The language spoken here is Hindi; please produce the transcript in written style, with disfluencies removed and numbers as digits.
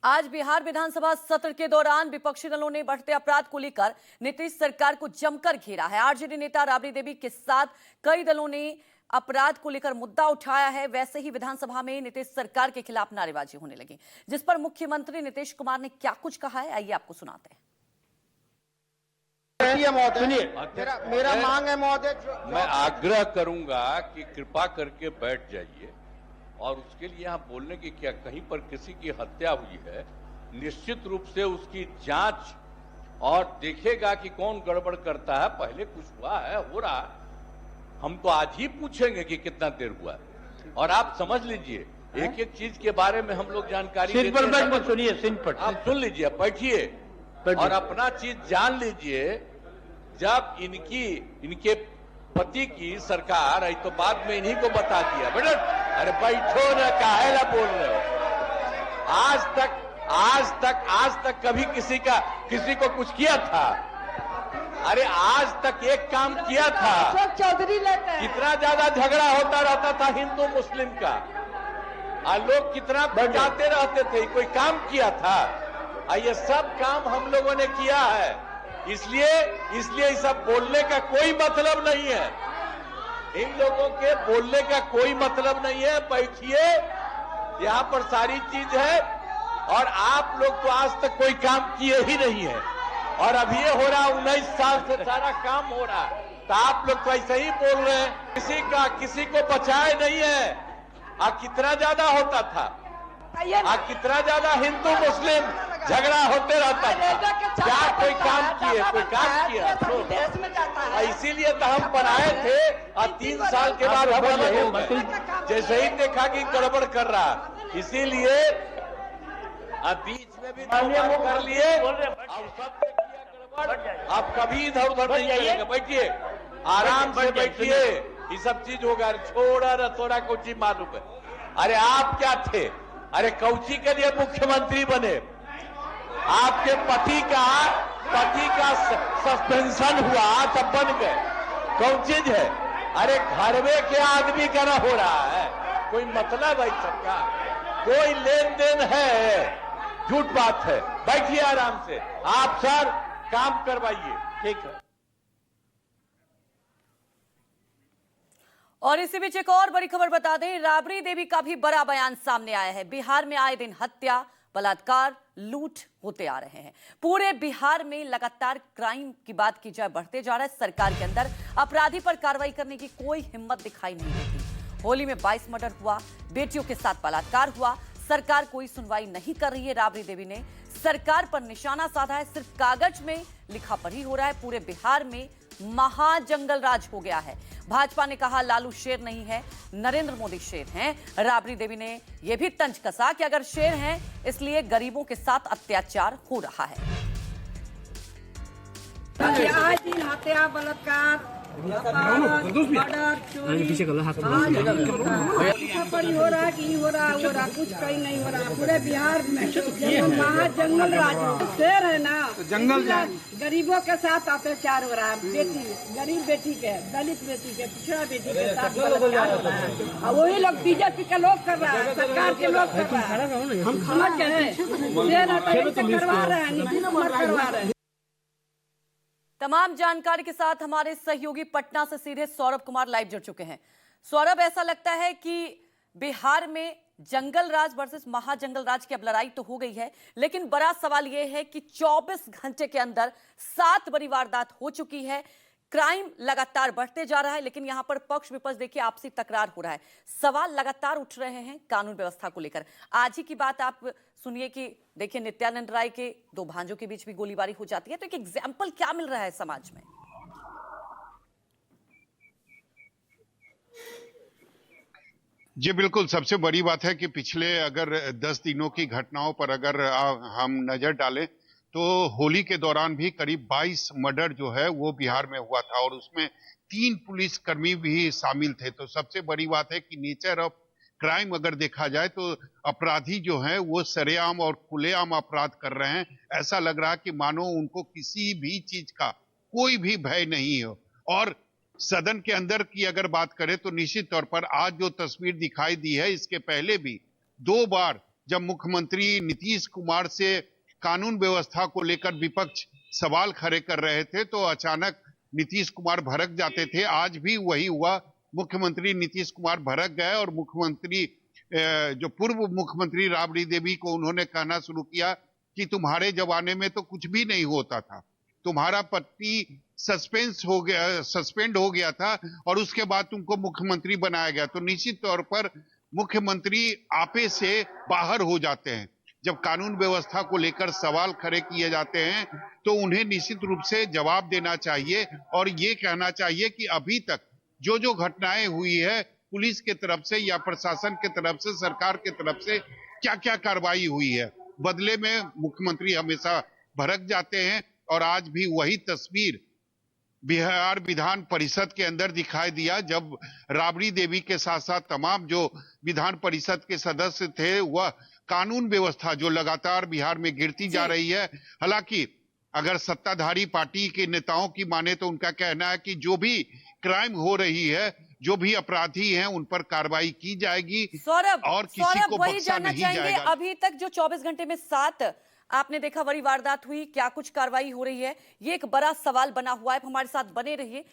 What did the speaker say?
आज बिहार विधानसभा सत्र के दौरान विपक्षी दलों ने बढ़ते अपराध को लेकर नीतीश सरकार को जमकर घेरा है। आरजेडी नेता राबड़ी देवी के साथ कई दलों ने अपराध को लेकर मुद्दा उठाया है। वैसे ही विधानसभा में नीतीश सरकार के खिलाफ नारेबाजी होने लगी, जिस पर मुख्यमंत्री नीतीश कुमार ने क्या कुछ कहा है, आइए आपको सुनाते हैं। मेरा मांग है महोदय, मैं आग्रह करूंगा कि कृपा करके बैठ जाइए और उसके लिए यहाँ बोलने की क्या, कहीं पर किसी की हत्या हुई है, निश्चित रूप से उसकी जांच और देखेगा कि कौन गड़बड़ करता है। पहले कुछ हुआ है, हो रहा है, हम तो आज ही पूछेंगे कि कितना देर हुआ है। और आप समझ लीजिए, एक एक चीज के बारे में हम लोग जानकारी देते हैं। सुनिए, आप सुन लीजिए, बैठिए और अपना चीज जान लीजिए। जब इनके पति की सरकार आई तो बाद में इन्हीं को बता दिया। बेटा अरे बैठो ना, काहेला बोल रहे हो। आज तक कभी किसी को कुछ किया था? अरे आज तक एक काम किया था? चौधरी लेते हैं। कितना ज्यादा झगड़ा होता रहता था हिंदू मुस्लिम का, और लोग कितना बचाते रहते थे, कोई काम किया था? ये सब काम हम लोगों ने किया है। इसलिए सब बोलने का कोई मतलब नहीं है। इन लोगों के बोलने का कोई मतलब नहीं है। बैठिए, यहाँ पर सारी चीज है। और आप लोग तो आज तक कोई काम किए ही नहीं है, और अब ये हो रहा, 19 साल से सारा काम हो रहा है, तो आप लोग तो ऐसे ही बोल रहे हैं। किसी को बचाए नहीं है। कितना ज्यादा होता था, कितना ज्यादा हिंदू मुस्लिम झगड़ा होते रहता था। क्या कोई काम किया? इसीलिए तो हम बनाए थे, और 3 साल के बाद हम अलग हो गए, जैसे ही देखा कि गड़बड़ कर रहा। इसीलिए बीच में भी कर लिए, और सब ने किया गड़बड़। आप कभी इधर उधर नहीं करेंगे। बैठिए, आराम से बैठिए, ये सब चीज होगा। छोड़ा न तोरा कुछ मालूम है। अरे आप क्या थे? अरे कौची के लिए मुख्यमंत्री बने? आपके पति का सस्पेंशन हुआ तब बन गए। कौन चीज है? अरे घर में क्या आदमी का ना हो रहा है? कोई मतलब है सबका? कोई लेन देन है? झूठ बात है। बैठिए आराम से, आप सर काम करवाइए, ठीक है। और इसी बीच एक और बड़ी खबर बता दें, राबड़ी देवी का भी बड़ा बयान सामने आया है। बिहार में आए दिन हत्या, बलात्कार, लूट होते आ रहे हैं। पूरे बिहार में लगातार क्राइम की बात की जाए बढ़ते जा रहा है। सरकार के अंदर अपराधी पर कार्रवाई करने की कोई हिम्मत दिखाई नहीं देती। होली में 22 मर्डर हुआ, बेटियों के साथ बलात्कार हुआ, सरकार कोई सुनवाई नहीं कर रही है। राबड़ी देवी ने सरकार पर निशाना साधा है। सिर्फ कागज में लिखा पढ़ी हो रहा है। पूरे बिहार में महाजंगल राज हो गया है। भाजपा ने कहा लालू शेर नहीं है, नरेंद्र मोदी शेर हैं। राबड़ी देवी ने यह भी तंज कसा कि अगर शेर हैं, इसलिए गरीबों के साथ अत्याचार हो रहा है। आज दिन हत्या, बलात्कार, मर्डर, चोरी हो रहा कि हो रहा, कुछ कहीं नहीं हो रहा। पूरे बिहार में महाजंगल राज। शेर है ना, जंगल गरीबों के साथ अत्याचार हो रहा है। गरीब बेटी के, दलित बेटी के, पिछड़ा बेटी के साथ बलात्कार हो रहा है। और वही लोग बीजेपी के लोग कर रहा है, सरकार के लोग कर रहा है। हम समझ गए, शेर करवा रहे हैं, नीतीश कुमार करवा रहे हैं। तमाम जानकारी के साथ हमारे सहयोगी पटना से सीधे सौरभ कुमार लाइव जुड़ चुके हैं। सौरभ, ऐसा लगता है कि बिहार में जंगल राज वर्सेस महाजंगल राज की अब लड़ाई तो हो गई है, लेकिन बड़ा सवाल यह है कि 24 घंटे के अंदर 7 बड़ी वारदात हो चुकी है। क्राइम लगातार बढ़ते जा रहा है, लेकिन यहां पर पक्ष विपक्ष देखिए आपसी तकरार हो रहा है। सवाल लगातार उठ रहे हैं कानून व्यवस्था को लेकर। आज ही की बात आप सुनिए कि देखिए नित्यानंद राय के 2 भांजों के बीच भी गोलीबारी हो जाती है। तो एक एग्जाम्पल क्या मिल रहा है समाज में? जी बिल्कुल, सबसे बड़ी बात है कि पिछले अगर 10 दिनों की घटनाओं पर अगर हम नजर डालें तो होली के दौरान भी करीब 22 मर्डर जो है वो बिहार में हुआ था, और उसमें 3 पुलिसकर्मी भी शामिल थे। तो सबसे बड़ी बात है कि नेचर ऑफ क्राइम अगर देखा जाए तो अपराधी जो हैं वो सरेआम और खुलेआम अपराध कर रहे हैं। ऐसा लग रहा है कि मानो उनको किसी भी चीज का कोई भी भय नहीं हो। और सदन के अंदर की अगर बात करें तो निश्चित तौर पर आज जो तस्वीर दिखाई दी है, इसके पहले भी 2 बार जब मुख्यमंत्री नीतीश कुमार से कानून व्यवस्था को लेकर विपक्ष सवाल खड़े कर रहे थे तो अचानक नीतीश कुमार भड़क जाते थे। आज भी वही हुआ, मुख्यमंत्री नीतीश कुमार भड़क गए और मुख्यमंत्री जो पूर्व मुख्यमंत्री राबड़ी देवी को उन्होंने कहना शुरू किया कि तुम्हारे जमाने में तो कुछ भी नहीं होता था, तुम्हारा पति सस्पेंड हो गया था और उसके बाद तुमको मुख्यमंत्री बनाया गया। तो निश्चित तौर पर मुख्यमंत्री आपे से बाहर हो जाते हैं। जब कानून व्यवस्था को लेकर सवाल खड़े किए जाते हैं तो उन्हें निश्चित रूप से जवाब देना चाहिए और ये कहना चाहिए कि अभी तक जो जो घटनाएं हुई है पुलिस के तरफ से या प्रशासन के तरफ से, सरकार के तरफ से क्या क्या कार्रवाई हुई है। बदले में मुख्यमंत्री हमेशा भड़क जाते हैं और आज भी वही तस्वीर बिहार विधान परिषद के अंदर दिखाई दिया, जब राबड़ी देवी के साथ साथ तमाम जो विधान परिषद के सदस्य थे वह कानून व्यवस्था जो लगातार बिहार में गिरती जा रही है। हालांकि अगर सत्ताधारी पार्टी के नेताओं की माने तो उनका कहना है कि जो भी क्राइम हो रही है, जो भी अपराधी हैं उन पर कार्रवाई की जाएगी सौरभ, और किसी को वही बख्शा जानना नहीं चाहेंगे, जाएगा। अभी तक जो 24 घंटे में 7 आपने देखा बड़ी वारदात हुई, क्या कुछ कार्रवाई हो रही है, ये एक बड़ा सवाल बना हुआ है। हमारे साथ बने रहिए।